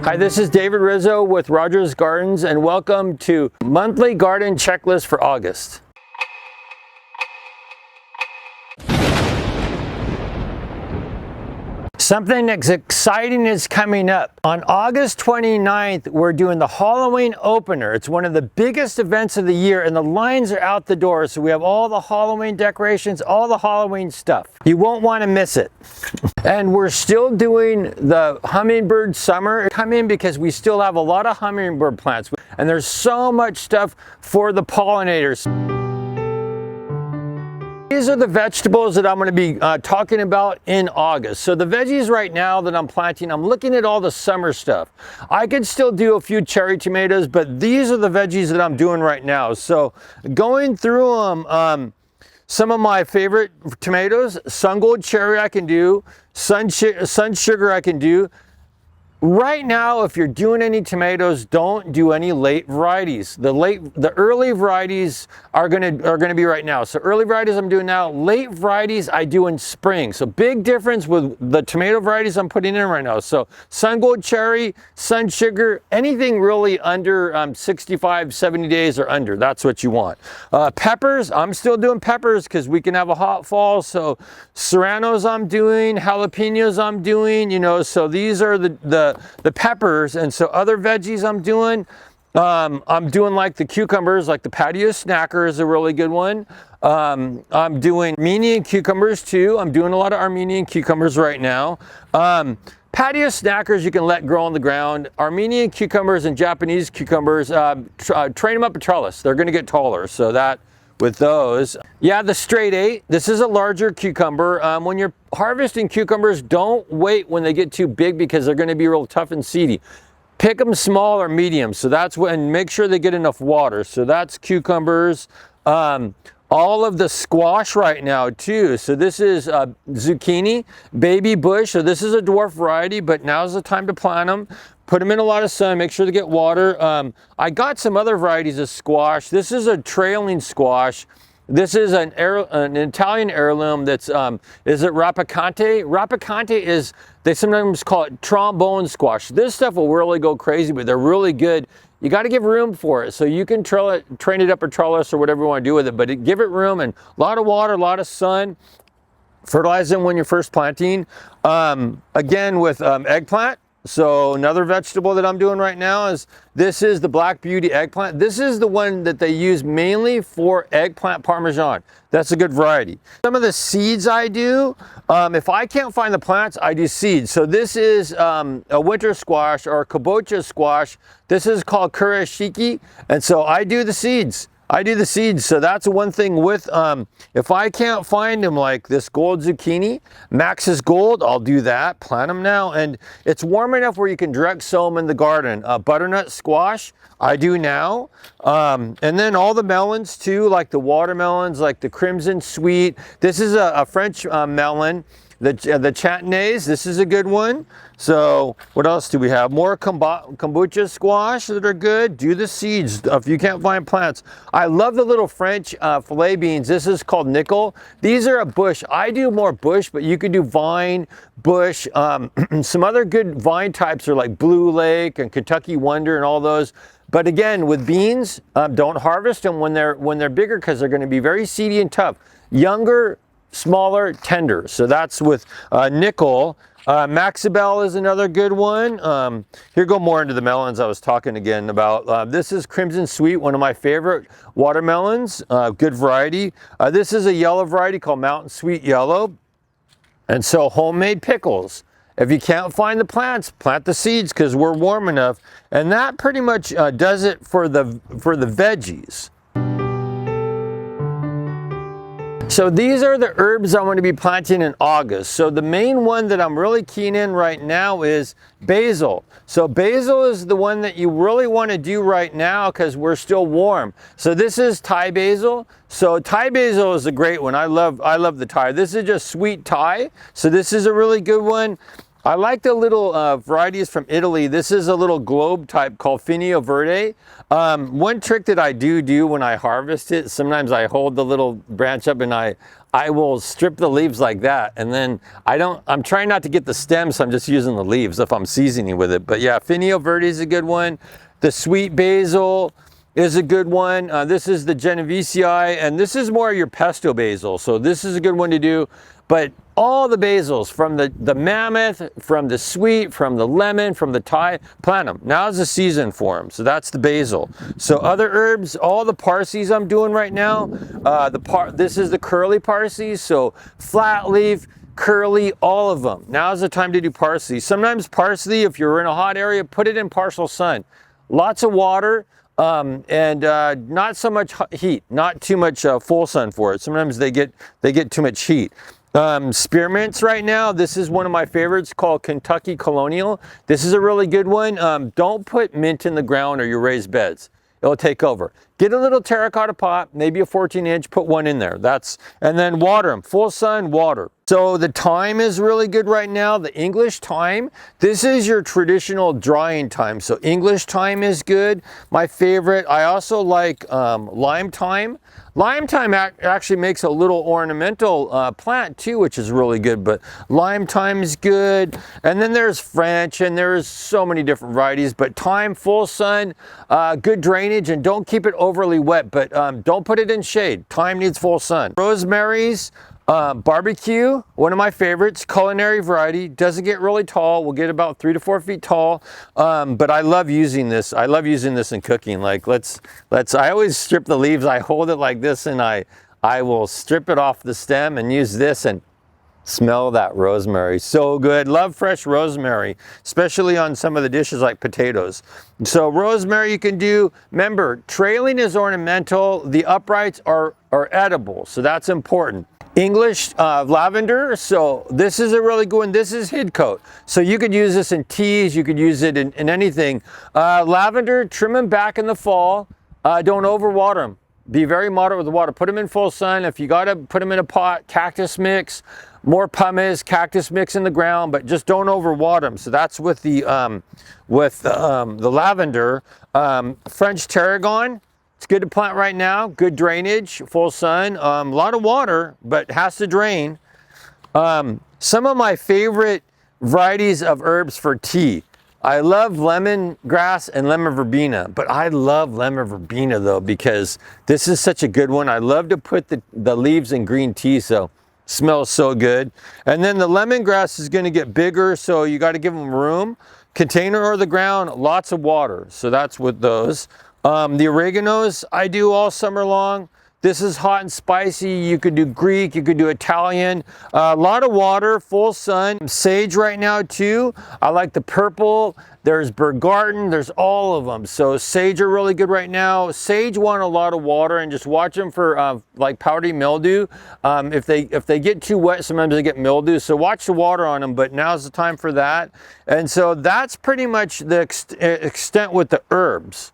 Hi, this is David Rizzo with Rogers Gardens, and welcome to Monthly Garden Checklist for August. Something that's exciting is coming up. On August 29th, we're doing the Halloween opener. It's one of the biggest events of the year, and the lines are out the door. So we have all the Halloween decorations, all the Halloween stuff. You won't want to miss it. And we're still doing the hummingbird summer. Come in because we still have a lot of hummingbird plants, and there's so much stuff for the pollinators. These are the vegetables that I'm going to be talking about in August. So the veggies right now that I'm planting, I'm looking at all the summer stuff. I could still do a few cherry tomatoes, but these are the veggies that I'm doing right now. So going through them, some of my favorite tomatoes, sun gold cherry I can do, sun sugar I can do. Right now, if you're doing any tomatoes, don't do any late varieties. The early varieties are gonna be right now. So early varieties I'm doing now, late varieties I do in spring. So big difference with the tomato varieties I'm putting in right now. So sun gold cherry, sun sugar, anything really under 65, 70 days or under, that's what you want. Peppers, I'm still doing peppers because we can have a hot fall. So serranos I'm doing, jalapenos I'm doing, you know, so these are the peppers. And so other veggies I'm doing like the cucumbers, like the patio snacker is a really good one. I'm doing Armenian cucumbers too. I'm doing a lot of Armenian cucumbers right now. Patio snackers you can let grow on the ground. Armenian cucumbers and Japanese cucumbers, train them up a trellis. They're gonna get taller, so that with those. Yeah, the straight 8, this is a larger cucumber. When you're harvesting cucumbers, don't wait when they get too big because they're gonna be real tough and seedy. Pick them small or medium, so that's when, make sure they get enough water. So that's cucumbers. All of the squash right now too. So this is zucchini, baby bush. So this is a dwarf variety, but now's the time to plant them. Put them in a lot of sun, make sure to get water. I got some other varieties of squash. This is a trailing squash. This is an Italian heirloom that's, is it Rapicante? Rapicante is, they sometimes call it trombone squash. This stuff will really go crazy, but they're really good. You got to give room for it. So you can train it up a trellis or whatever you want to do with it, but give it room and a lot of water, a lot of sun. Fertilize them when you're first planting. Again, with eggplant. So another vegetable that I'm doing right now is, this is the Black Beauty eggplant. This is the one that they use mainly for eggplant parmesan. That's a good variety. Some of the seeds I do, if I can't find the plants, I do seeds. So this is a winter squash or kabocha squash. This is called kurashiki, and so I do the seeds. So that's one thing with, if I can't find them, like this gold zucchini, Max's Gold, I'll do that, plant them now. And it's warm enough where you can direct sow them in the garden. Butternut squash, I do now. And then all the melons too, like the watermelons, like the Crimson Sweet. This is a French melon. The Chantenay's, this is a good one. So what else do we have? More kombucha squash that are good. Do the seeds if you can't find plants. I love the little French filet beans. This is called nickel. These are a bush. I do more bush, but you could do vine, bush. Some other good vine types are like Blue Lake and Kentucky Wonder and all those. But again, with beans, don't harvest them when they're bigger because they're going to be very seedy and tough. Younger, smaller, tender. So that's with nickel. Maxibel is another good one. Here go more into the melons I was talking again about. This is Crimson Sweet, one of my favorite watermelons, good variety. This is a yellow variety called Mountain Sweet Yellow. And so homemade pickles. If you can't find the plants, plant the seeds because we're warm enough. And that pretty much does it for the veggies. So these are the herbs I'm going to be planting in August. So the main one that I'm really keen in right now is basil. So basil is the one that you really want to do right now because we're still warm. So this is Thai basil. So Thai basil is a great one. I love the Thai. This is just sweet Thai. So this is a really good one. I like the little varieties from Italy. This is a little globe type called Fungal Verde. One trick that I do when I harvest it, sometimes I hold the little branch up and I will strip the leaves like that. And then I'm trying not to get the stems, so I'm just using the leaves if I'm seasoning with it. But yeah, Fungal Verde is a good one. The sweet basil is a good one. This is the Genovesii, and this is more your pesto basil. So this is a good one to do. But all the basils, from the mammoth, from the sweet, from the lemon, from the Thai, plant them. Now's the season for them. So that's the basil. So other herbs, all the parsley's I'm doing right now. This is the curly parsley. So flat leaf, curly, all of them. Now's the time to do parsley. Sometimes parsley, if you're in a hot area, put it in partial sun. Lots of water. And not so much heat, not too much full sun for it. Sometimes they get too much heat. Spearmints right now, this is one of my favorites called Kentucky Colonial. This is a really good one. Don't put mint in the ground or your raised beds. It'll take over. Get a little terracotta pot, maybe a 14-inch, put one in there. And then water them, full sun, water. So the thyme is really good right now, the English thyme. This is your traditional drying thyme. So English thyme is good, my favorite. I also like lime thyme. Lime thyme actually makes a little ornamental plant too, which is really good, but lime thyme is good. And then there's French, and there's so many different varieties, but thyme, full sun, good drainage, and don't keep it overly wet, but don't put it in shade. Thyme needs full sun. Rosemary's barbecue, one of my favorites, culinary variety, doesn't get really tall, will get about 3 to 4 feet tall, but I love using this. I love using this in cooking. Like I always strip the leaves, I hold it like this, and I will strip it off the stem and use this, and smell that rosemary, so good. Love fresh rosemary, especially on some of the dishes like potatoes. So rosemary you can do, remember, trailing is ornamental, the uprights are edible, so that's important. English lavender, so this is a really good one. This is Hidcoat, so you could use this in teas, you could use it in anything. Lavender, trim them back in the fall, don't overwater them. Be very moderate with the water. Put them in full sun. If you gotta put them in a pot, cactus mix, more pumice, cactus mix in the ground, but just don't overwater them. So that's with the lavender. French tarragon, it's good to plant right now. Good drainage, full sun, a lot of water, but has to drain. Some of my favorite varieties of herbs for tea. I love lemongrass and lemon verbena, but I love lemon verbena though, because this is such a good one. I love to put the leaves in green tea, so smells so good. And then the lemongrass is going to get bigger, so you got to give them room. Container or the ground, lots of water. So that's with those. The oreganos I do all summer long. This is hot and spicy. You could do Greek, you could do Italian. A lot of water, full sun. Sage right now too. I like the purple. There's Bergarten, there's all of them. So sage are really good right now. Sage want a lot of water, and just watch them for like powdery mildew. If they get too wet, sometimes they get mildew. So watch the water on them, but now's the time for that. And so that's pretty much the extent with the herbs.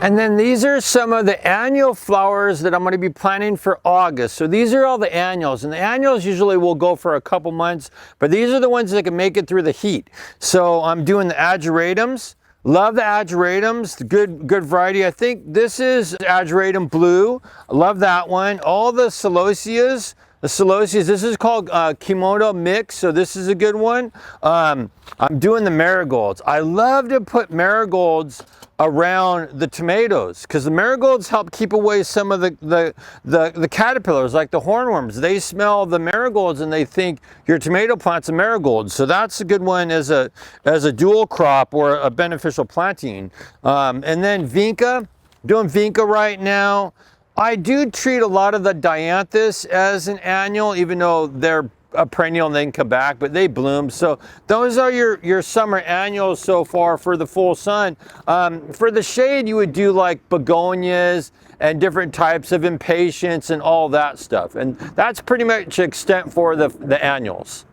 And then these are some of the annual flowers that I'm going to be planting for August. So these are all the annuals, and the annuals usually will go for a couple months, but these are the ones that can make it through the heat. So I'm doing the ageratums. Love the ageratums, the good variety. I think this is ageratum blue. I love that one. All the celosias. The celosias, this is called Kimono Mix, so this is a good one. I'm doing the marigolds. I love to put marigolds around the tomatoes, because the marigolds help keep away some of the caterpillars, like the hornworms. They smell the marigolds and they think your tomato plant's a marigold. So that's a good one as a dual crop or a beneficial planting. And then vinca, doing vinca right now. I do treat a lot of the dianthus as an annual, even though they're a perennial and they can come back, but they bloom. So those are your summer annuals so far for the full sun. For the shade, you would do like begonias and different types of impatiens and all that stuff. And that's pretty much extent for the annuals.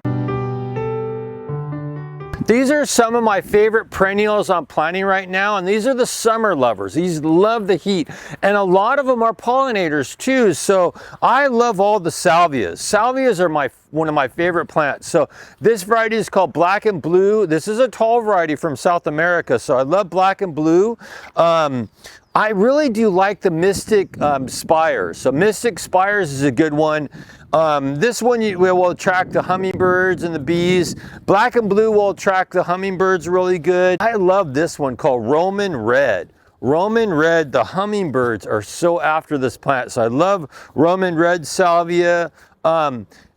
These are some of my favorite perennials I'm planting right now, and these are the summer lovers. These love the heat, and a lot of them are pollinators too. So I love all the salvias. Salvias are one of my favorite plants. So this variety is called Black and Blue. This is a tall variety from South America, so I love Black and Blue. I really do like the Mystic Spires. So Mystic Spires is a good one. This one will attract the hummingbirds and the bees. Black and Blue will attract the hummingbirds really good. I love this one called Roman Red. Roman Red, the hummingbirds are so after this plant. So I love Roman Red Salvia.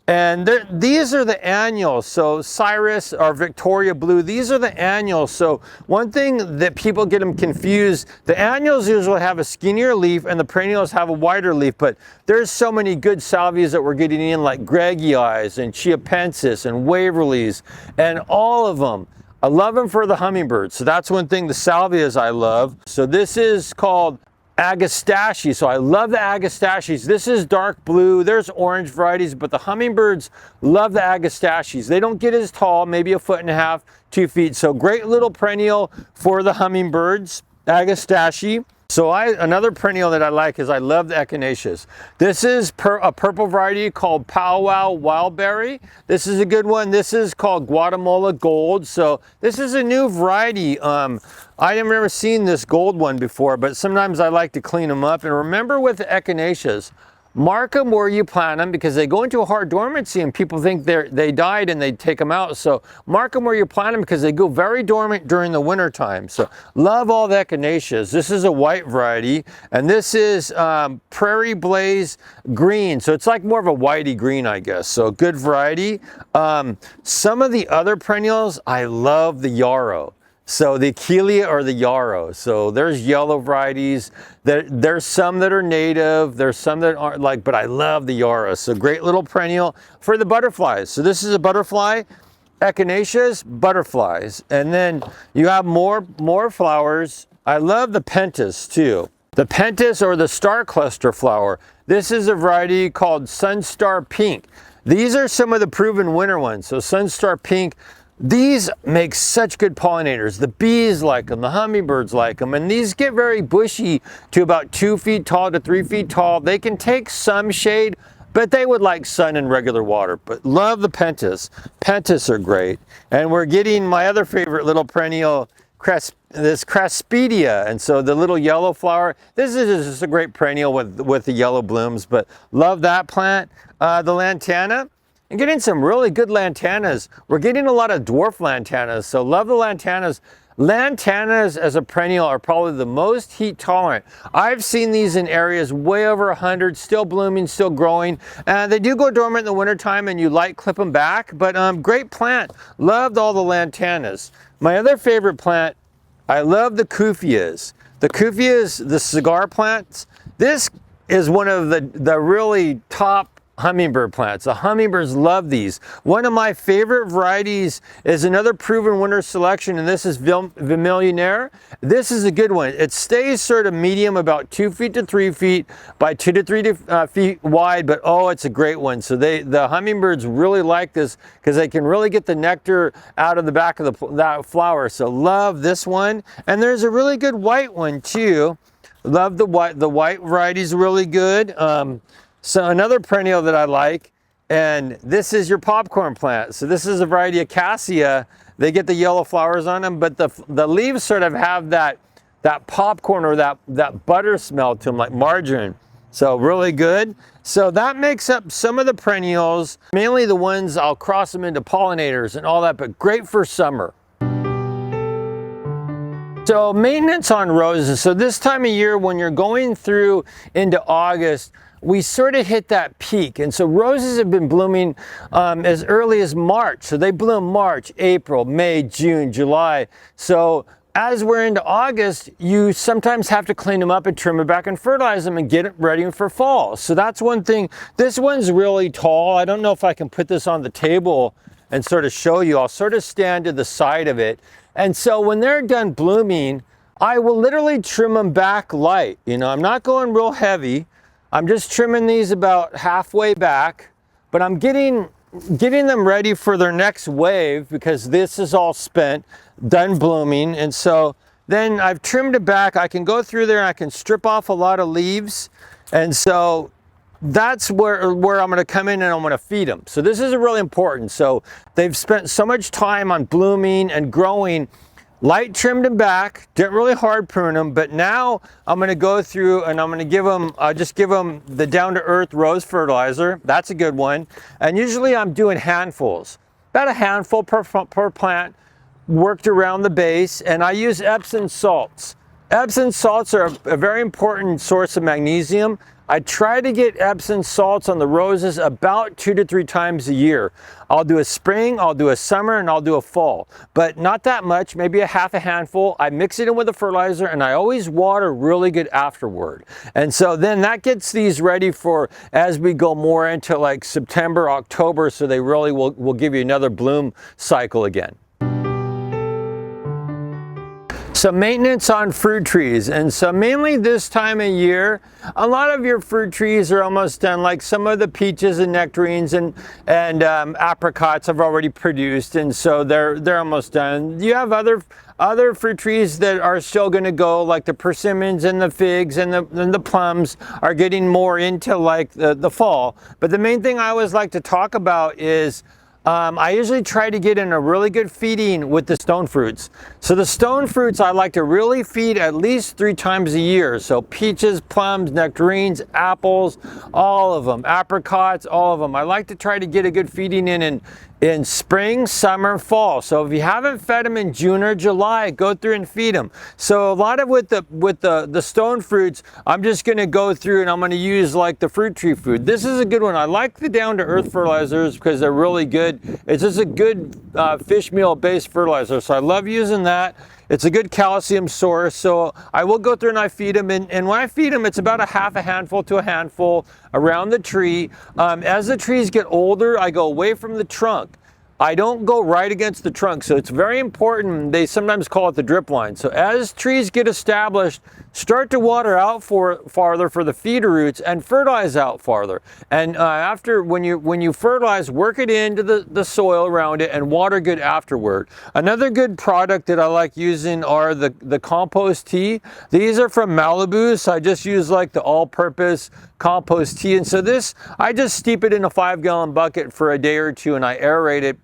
And these are the annuals. So Cyrus or Victoria Blue, these are the annuals. So one thing that people get them confused, the annuals usually have a skinnier leaf and the perennials have a wider leaf, but there's so many good salvias that we're getting in, like Greggii and Chiapensis and Waverleys and all of them. I love them for the hummingbirds. So that's one thing, the salvias I love. So this is called Agastache. So I love the Agastaches. This is dark blue. There's orange varieties, but the hummingbirds love the Agastaches. They don't get as tall, maybe 1.5 feet, 2 feet. So great little perennial for the hummingbirds, Agastache. So another perennial that I like is I love the Echinaceas. This is a purple variety called Powwow Wildberry. This is a good one. This is called Guatemala Gold. So this is a new variety. I have never seen this gold one before, but sometimes I like to clean them up. And remember with the Echinaceas, mark them where you plant them because they go into a hard dormancy and people think they died and they take them out. So mark them where you plant them because they go very dormant during the winter time. So love all the Echinaceas. This is a white variety and this is Prairie Blaze Green. So it's like more of a whitey green, I guess. So good variety. Some of the other perennials, I love the yarrow. So the Achillea or the yarrow. So there's yellow varieties. There's some that are native. There's some that aren't but I love the yarrow. So great little perennial for the butterflies. So this is a butterfly, Echinaceas, butterflies. And then you have more flowers. I love the pentas too. The pentas or the star cluster flower. This is a variety called Sunstar Pink. These are some of the proven winter ones. So Sunstar Pink, these make such good pollinators. The bees like them, the hummingbirds like them, and these get very bushy to about 2 feet tall to 3 feet tall. They can take some shade, but they would like sun and regular water. But love the pentas. Pentas are great. And we're getting my other favorite little perennial, this Craspedia. And so the little yellow flower, this is just a great perennial with the yellow blooms, but love that plant. The lantana. And getting some really good lantanas. We're getting a lot of dwarf lantanas, so love the lantanas. Lantanas as a perennial are probably the most heat tolerant. I've seen these in areas way over 100, still blooming, still growing. They do go dormant in the wintertime and you light clip them back, but great plant. Loved all the lantanas. My other favorite plant, I love the Kufiyas. The Kufiyas, the cigar plants. This is one of the really top hummingbird plants. The hummingbirds love these. One of my favorite varieties is another proven winter selection, and this is Vermillionaire. This is a good one. It stays sort of medium, about 2 feet to 3 feet by 2 to 3 feet wide, but oh, it's a great one. So the hummingbirds really like this because they can really get the nectar out of the back of that flower. So love this one. And there's a really good white one too. Love the white. The white variety is really good. So another perennial that I like, and this is your popcorn plant. So this is a variety of cassia. They get the yellow flowers on them, but the leaves sort of have that popcorn or that butter smell to them, like margarine. So really good. So that makes up some of the perennials, mainly the ones I'll cross them into pollinators and all that, but great for summer. So maintenance on roses. So this time of year when you're going through into August, we sort of hit that peak. And so roses have been blooming as early as March. So they bloom March, April, May, June, July. So as we're into August, you sometimes have to clean them up and trim them back and fertilize them and get it ready for fall. So that's one thing. This one's really tall. I don't know if I can put this on the table and sort of show you. I'll sort of stand to the side of it. And so when they're done blooming, I will literally trim them back light. You know, I'm not going real heavy. I'm just trimming these about halfway back, but I'm getting getting them ready for their next wave, because this is all spent, done blooming. And so then I've trimmed it back. I can go through there and I can strip off a lot of leaves. And so that's where I'm going to come in and I'm going to feed them. So this is really important. So they've spent so much time on blooming and growing. Light trimmed them back, didn't really hard prune them, but now I'm going to go through and I'm going to give them, just give them the down to earth rose fertilizer. That's a good one. And usually I'm doing handfuls, about a handful per plant, worked around the base. And I use Epsom salts. Epsom salts are a very important source of magnesium. I try to get Epsom salts on the roses about 2 to 3 times a year. I'll do a spring, I'll do a summer, and I'll do a fall, but not that much, maybe a half a handful. I mix it in with the fertilizer and I always water really good afterward. And so then that gets these ready for as we go more into like September, October, so they really will give you another bloom cycle again. So maintenance on fruit trees, and so mainly this time of year, a lot of your fruit trees are almost done. Like some of the peaches and nectarines and apricots have already produced, and so they're almost done. You have other fruit trees that are still going to go, like the persimmons and the figs and the plums are getting more into like the fall. But the main thing I always like to talk about is I usually try to get in a really good feeding with the stone fruits. So the stone fruits I like to really feed at least 3 times a year. So peaches, plums, nectarines, apples, all of them, apricots, all of them. I like to try to get a good feeding in spring, summer, fall. So if you haven't fed them in June or July, go through and feed them. So a lot of with the stone fruits, I'm just going to go through and I'm going to use like the fruit tree food. This is a good one. I like the down to earth fertilizers because they're really good. It's just a good fish meal based fertilizer. So I love using that. It's a good calcium source. So I will go through and I feed them. And when I feed them, it's about a half a handful to a handful around the tree. As the trees get older, I go away from the trunk. I don't go right against the trunk, so it's very important. They sometimes call it the drip line. So as trees get established, start to water out farther for the feeder roots and fertilize out farther. And after, when you fertilize, work it into the soil around it and water good afterward. Another good product that I like using are the compost tea. These are from Malibu, so I just use like the all-purpose compost tea. And so this, I just steep it in a 5-gallon bucket for a day or two and I aerate it.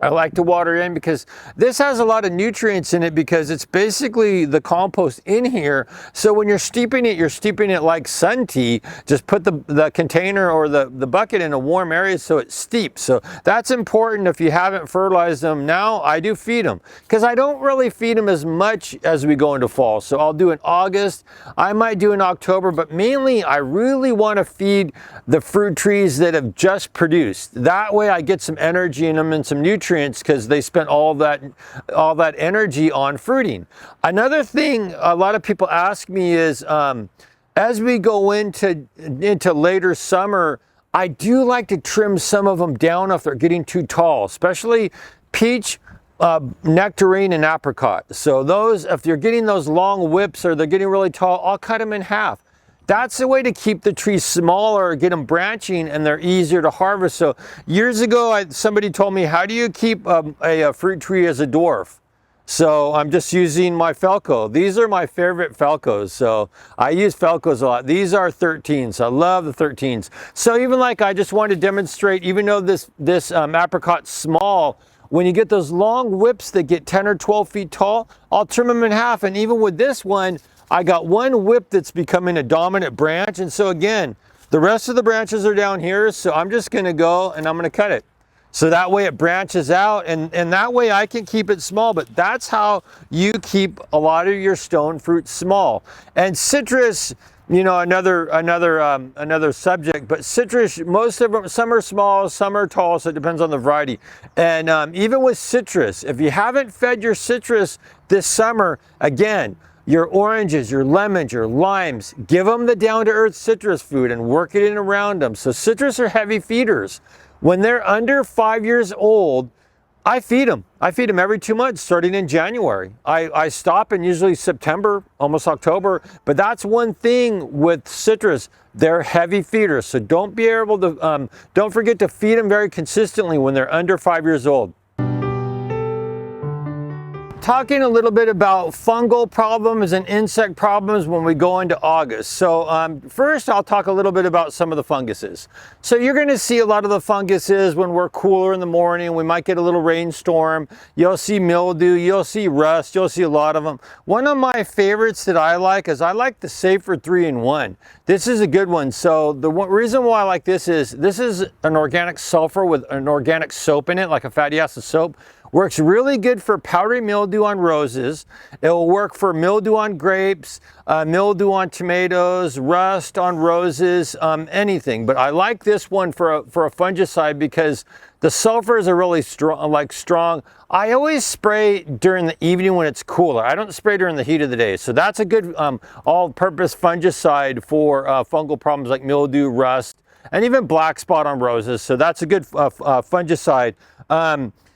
I like to water in because this has a lot of nutrients in it because it's basically the compost in here. So when you're steeping it like sun tea. Just put the container or the bucket in a warm area so it steeps. So that's important if you haven't fertilized them. Now I do feed them because I don't really feed them as much as we go into fall. So I'll do in August, I might do in October, but mainly I really want to feed the fruit trees that have just produced. That way I get some energy in them and some nutrients because they spent all that energy on fruiting. Another thing a lot of people ask me is, as we go into later summer, I do like to trim some of them down if they're getting too tall, especially peach, nectarine, and apricot. So those, if you're getting those long whips or they're getting really tall, I'll cut them in half. That's the way to keep the trees smaller, get them branching, and they're easier to harvest. So years ago, somebody told me, how do you keep a fruit tree as a dwarf? So I'm just using my Felco. These are my favorite Felcos. So I use Felcos a lot. These are 13s. I love the 13s. So even like I just wanted to demonstrate, even though this apricot's small, when you get those long whips that get 10 or 12 feet tall, I'll trim them in half. And even with this one, I got one whip that's becoming a dominant branch. And so again, the rest of the branches are down here. So I'm just going to go and I'm going to cut it. So that way it branches out and that way I can keep it small. But that's how you keep a lot of your stone fruit small. And citrus, you know, another subject, but citrus, most of them, some are small, some are tall, so it depends on the variety. And even with citrus, if you haven't fed your citrus this summer, again, your oranges, your lemons, your limes, give them the down-to-earth citrus food and work it in around them. So citrus are heavy feeders. When they're under 5 years old, I feed them. I feed them every 2 months, starting in January. I stop in usually September, almost October, but that's one thing with citrus. They're heavy feeders, so don't forget to feed them very consistently when they're under 5 years old. Talking a little bit about fungal problems and insect problems when we go into August. So first I'll talk a little bit about some of the funguses. So you're going to see a lot of the funguses when we're cooler in the morning. We might get a little rainstorm. You'll see mildew, you'll see rust, you'll see a lot of them. One of my favorites that I like is I like the Safer 3-in-1. This is a good one. So the reason why I like this is an organic sulfur with an organic soap in it, like a fatty acid soap. Works really good for powdery mildew on roses. It will work for mildew on grapes, mildew on tomatoes, rust on roses, anything. But I like this one for a fungicide because the sulfurs are really strong. I always spray during the evening when it's cooler. I don't spray during the heat of the day. So that's a good all-purpose fungicide for fungal problems like mildew, rust, and even black spot on roses. So that's a good fungicide.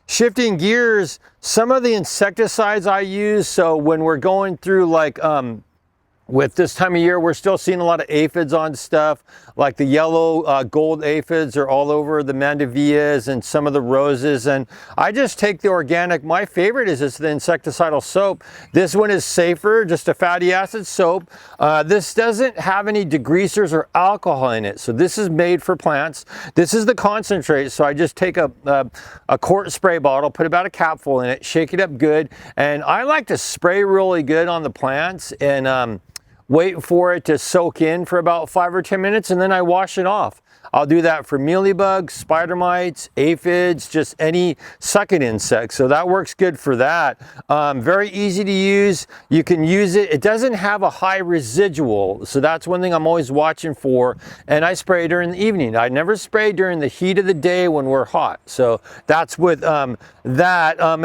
Shifting gears, some of the insecticides I use, so when we're going through like with this time of year, we're still seeing a lot of aphids on stuff, like the yellow gold aphids are all over the mandevillas and some of the roses. And I just take the organic. My favorite is the insecticidal soap. This one is Safer, just a fatty acid soap. This doesn't have any degreasers or alcohol in it. So this is made for plants. This is the concentrate. So I just take a quart spray bottle, put about a capful in it, shake it up good. And I like to spray really good on the plants and wait for it to soak in for about 5 or 10 minutes, and then I wash it off. I'll do that for mealybugs, spider mites, aphids, just any sucking insects. So that works good for that. Very easy to use. You can use it. It doesn't have a high residual. So that's one thing I'm always watching for. And I spray during the evening. I never spray during the heat of the day when we're hot. So that's with that.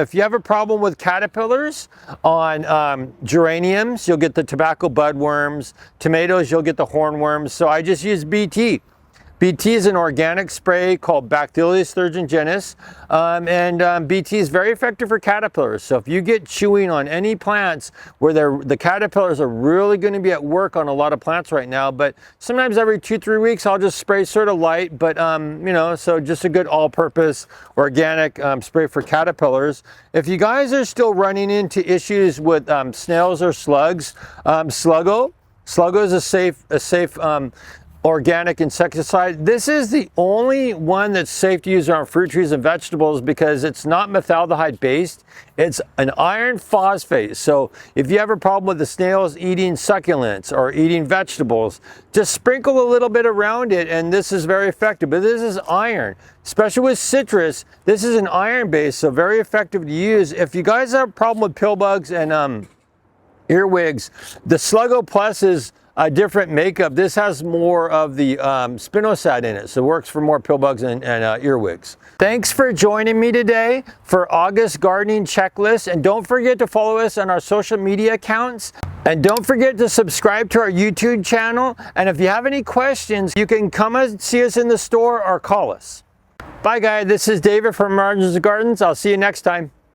If you have a problem with caterpillars on geraniums, you'll get the tobacco budworms. Tomatoes, you'll get the hornworms. So I just use BT. BT is an organic spray called Bacillus thuringiensis, and BT is very effective for caterpillars. So if you get chewing on any plants where the caterpillars are really going to be at work on a lot of plants right now, but sometimes every 2-3 weeks I'll just spray sort of light, but you know, so just a good all-purpose organic spray for caterpillars. If you guys are still running into issues with snails or slugs, Sluggo is a safe organic insecticide. This is the only one that's safe to use on fruit trees and vegetables because it's not methaldehyde based. It's an iron phosphate. So if you have a problem with the snails eating succulents or eating vegetables, just sprinkle a little bit around it and this is very effective. But this is iron, especially with citrus. This is an iron base, so very effective to use. If you guys have a problem with pill bugs and earwigs, the Sluggo Plus is a different makeup. This has more of the spinosad in it, so it works for more pill bugs and earwigs. Thanks for joining me today for August gardening checklist, and don't forget to follow us on our social media accounts, and don't forget to subscribe to our YouTube channel. And if you have any questions, you can come and see us in the store or call us. Bye guys, this is David from Margins Gardens. I'll see you next time.